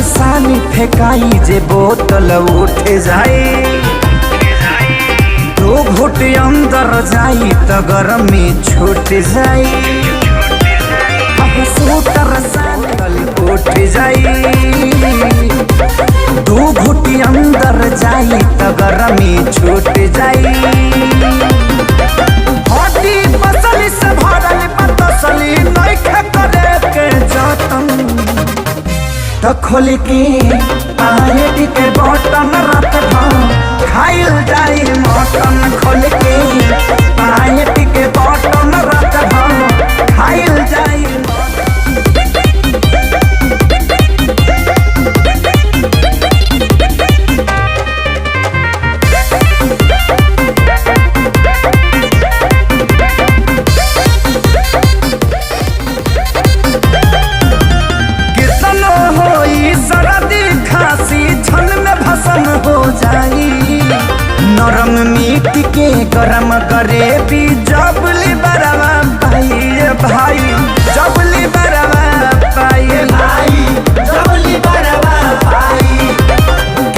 सानी फेंकाई जे बोतल उठ जाए, दो घुट अंदर जाई तो गर्मी छूट जाई। सूटर सानी उठ जाई, दो घुट अंदर जाई तो गर्मी छूट जाई। हड्डी पसली से भरल पतसली नइखे करे के जतन, तो खोल के पायट के बटन रात भर खाइल जाई मटन। खोल के पायट के बटन रात भर खाइल जाई हो जाई। नरम मीट के गरम करे भी जबली बरवा पाई भाई, जबली बरवा पाई भाई, जबली बरवा पाई।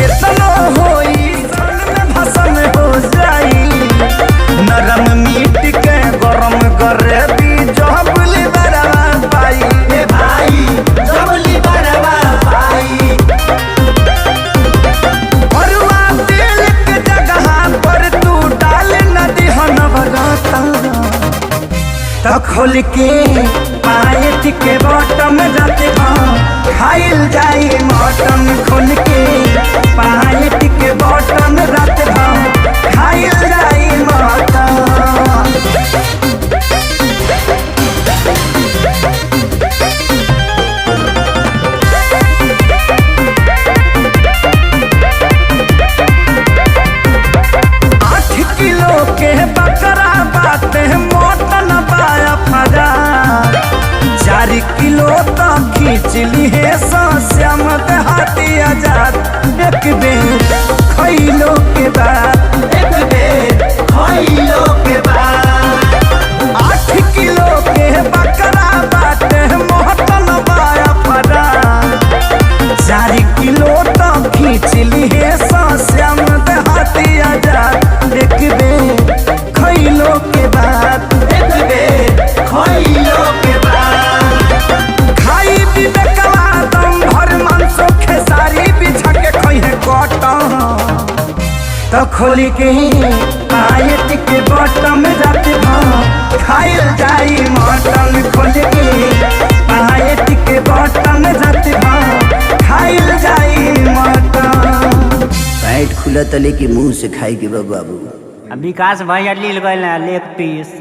कितनो होई सन में भसन हो जाई। नरम मीट के गरम करे भी जबली बरवा पाई भाई, जबली बरवा पाई। तो खोल के पायट के बटन जाते खाइल जाई मटन। खोल के पायट के बटन जाते खाइल जाई मटन। किलो तो खींचली है श्याम देहाती आजाद। एक बेर खइलो के बाद, एक बेर खइलो के बाद। 8 किलो के बकरा बाटे मोहतन बाया फरा। 4 किलो तो खींचली है श्याम देहाती आजाद। एक बेर खइलो के बाद, एक बेर खइलो के बाद। तो खोल के पायट के बटन जाते खाइल जाई मटन। खोल के पायट के बटन जाते खाइल जाई मटन। पैट खुला तले के मुंह से खाई के बाबू। विकास भैया लील गए लेग पीस।